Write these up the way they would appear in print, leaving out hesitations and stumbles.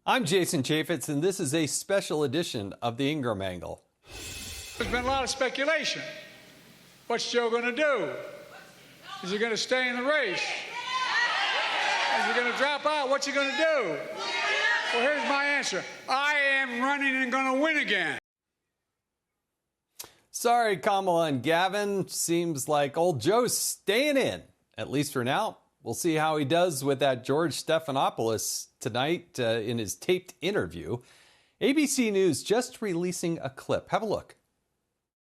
I'm Jason Chaffetz, and this is a special edition of the Ingraham Angle. There's been a lot of speculation. What's Joe going to do? Is he going to stay in the race? Is he going to drop out? What's he going to do? Well, here's my answer. I am running and going to win again. Sorry, Kamala and Gavin. Seems like old Joe's staying in, at least for now. We'll see how he does with that George Stephanopoulos tonight in his taped interview. ABC News just releasing a clip. Have a look.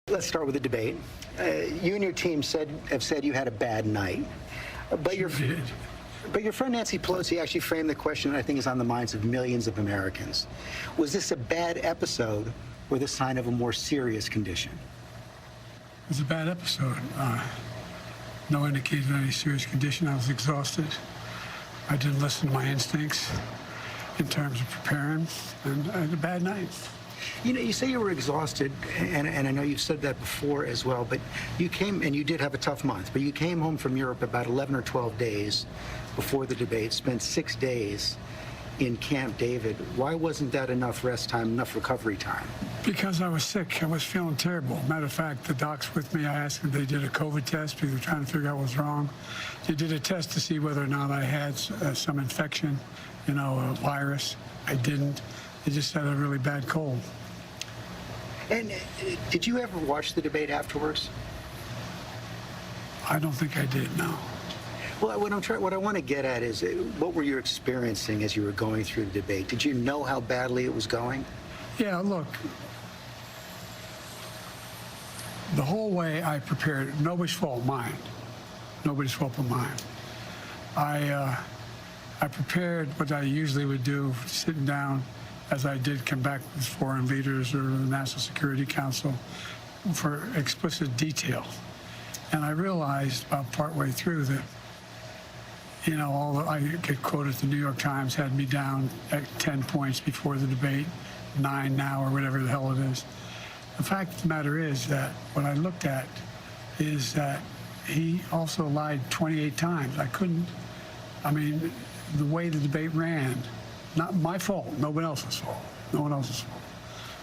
Let's start with the debate. You and your team have said you had a bad night, but your friend Nancy Pelosi actually framed the question that I think is on the minds of millions of Americans. Was this a bad episode or the sign of a more serious condition? It was a bad episode. No indication of any serious condition. I was exhausted. I didn't listen to my instincts in terms of preparing, and I had a bad night. You know, you say you were exhausted, and I know you've said that before as well, but you came, and you did have a tough month, but you came home from Europe about 11 or 12 days before the debate, spent 6 days in Camp David. Why wasn't that enough rest time, enough recovery time? Because I was sick. I was feeling terrible. Matter of fact, the docs with me, I asked them, they did a COVID test because they were trying to figure out what was wrong. They did a test to see whether or not I had some infection, you know, a virus. I didn't. They just had a really bad cold. And did you ever watch the debate afterwards? I don't think I did, no. Well, what I want to get at is, what were you experiencing as you were going through the debate? Did you know how badly it was going? Yeah, look, the whole way I prepared, nobody's fault, mine. Nobody's fault but mine. I prepared what I usually would do, sitting down, as I did come back with foreign leaders or the National Security Council, for explicit detail. And I realized about partway through that, you know, I get quoted, the New York Times had me down at 10 points before the debate, 9 now, or whatever the hell it is. The fact of the matter is that what I looked at is that he also lied 28 times. I mean, the way the debate ran, not my fault, nobody else's fault, no one else's fault.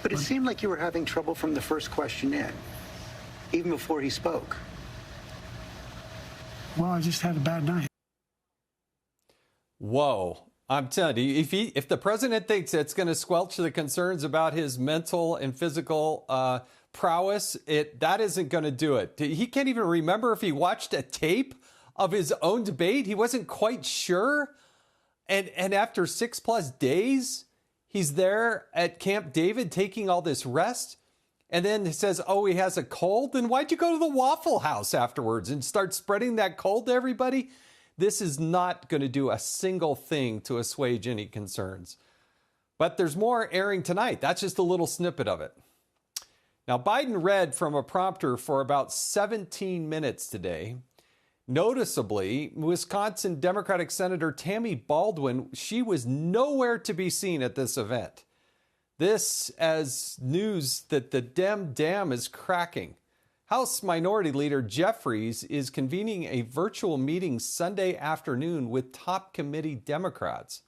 But it seemed like you were having trouble from the first question in, even before he spoke. Well, I just had a bad night. Whoa. I'm telling you, if the president thinks it's going to squelch the concerns about his mental and physical prowess, that isn't going to do it. He can't even remember if he watched a tape of his own debate. He wasn't quite sure. And after 6+ days, he's there at Camp David taking all this rest. And then he says, oh, he has a cold. Then why'd you go to the Waffle House afterwards and start spreading that cold to everybody? This is not going to do a single thing to assuage any concerns. But there's more airing tonight. That's just a little snippet of it. Now, Biden read from a prompter for about 17 minutes today. Noticeably, Wisconsin Democratic Senator Tammy Baldwin, she was nowhere to be seen at this event. This as news that the Dem dam is cracking. House Minority Leader Jeffries is convening a virtual meeting Sunday afternoon with top committee Democrats.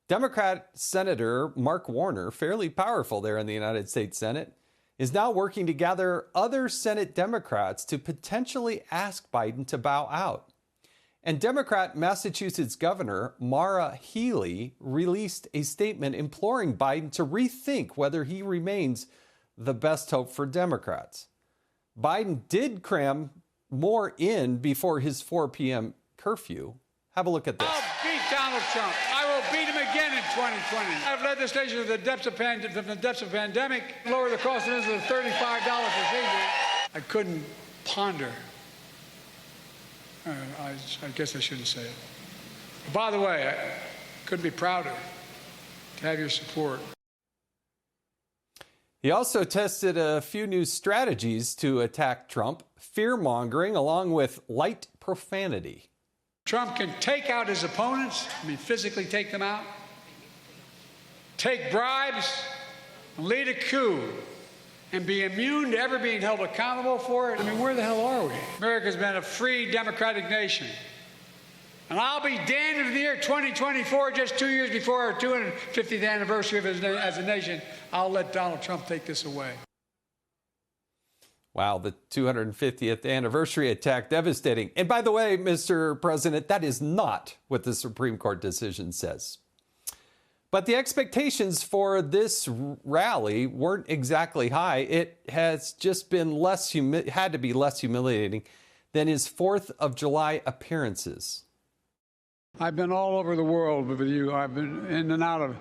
Democrat Senator Mark Warner, fairly powerful there in the United States Senate, is now working to gather other Senate Democrats to potentially ask Biden to bow out. And Democrat Massachusetts Governor Maura Healey released a statement imploring Biden to rethink whether he remains the best hope for Democrats. Biden did cram more in before his 4 p.m. curfew. Have a look at this. I'll beat Donald Trump. I will beat him again in 2020. I've led this nation from the depths of pandemic, lower the cost of this to $35 procedure. I couldn't ponder. I guess I shouldn't say it. But by the way, I couldn't be prouder to have your support. He also tested a few new strategies to attack Trump, fear-mongering along with light profanity. Trump can take out his opponents, physically take them out, take bribes, lead a coup, and be immune to ever being held accountable for it. Where the hell are we? America's been a free democratic nation. And I'll be damned if in the year 2024, just 2 years before our 250th anniversary of as a nation, I'll let Donald Trump take this away. Wow, the 250th anniversary attack, devastating. And by the way, Mr. President, that is not what the Supreme Court decision says. But the expectations for this rally weren't exactly high. It has just been had to be less humiliating than his 4th of July appearances. I've been all over the world with you. I've been in and out of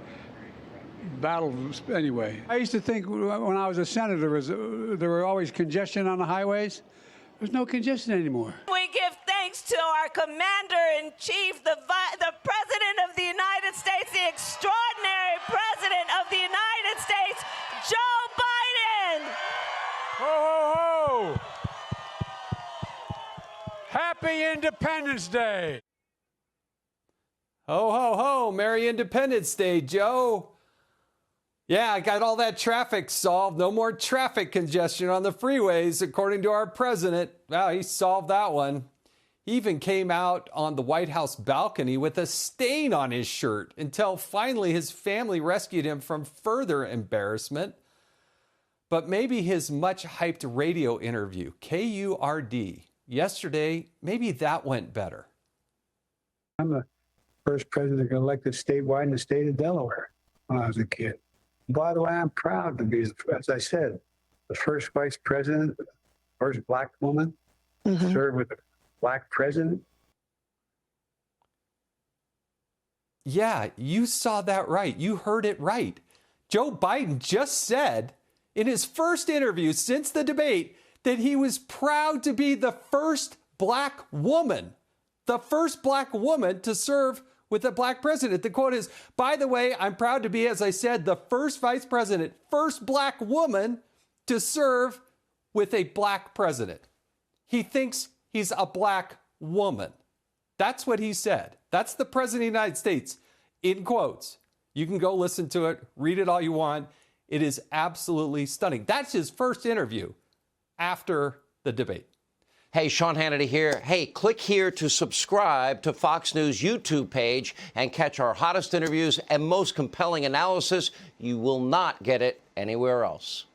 battles anyway. I used to think when I was a senator, there were always congestion on the highways. There's no congestion anymore. We give thanks to our Commander-in-Chief, the President of the United States, the extraordinary President of the United States, Joe Biden. Ho, ho, ho! Happy Independence Day! Ho, ho, ho, Merry Independence Day, Joe. Yeah, I got all that traffic solved. No more traffic congestion on the freeways, according to our president. Wow, he solved that one. He even came out on the White House balcony with a stain on his shirt until finally his family rescued him from further embarrassment. But maybe his much-hyped radio interview, KURD, yesterday, maybe that went better. I'm the first president elected statewide in the state of Delaware when I was a kid. By the way, I'm proud to be, as I said, the first vice president, first black woman, served with a black president. Yeah, you saw that right. You heard it right. Joe Biden just said in his first interview since the debate that he was proud to be the first black woman to serve with a black president. The quote is, by the way, I'm proud to be, as I said, the first vice president, first black woman to serve with a black president. He thinks he's a black woman. That's what he said. That's the president of the United States in quotes. You can go listen to it, read it all you want. It is absolutely stunning. That's his first interview after the debate. Hey, Sean Hannity here. Hey, click here to subscribe to Fox News YouTube page and catch our hottest interviews and most compelling analysis. You will not get it anywhere else.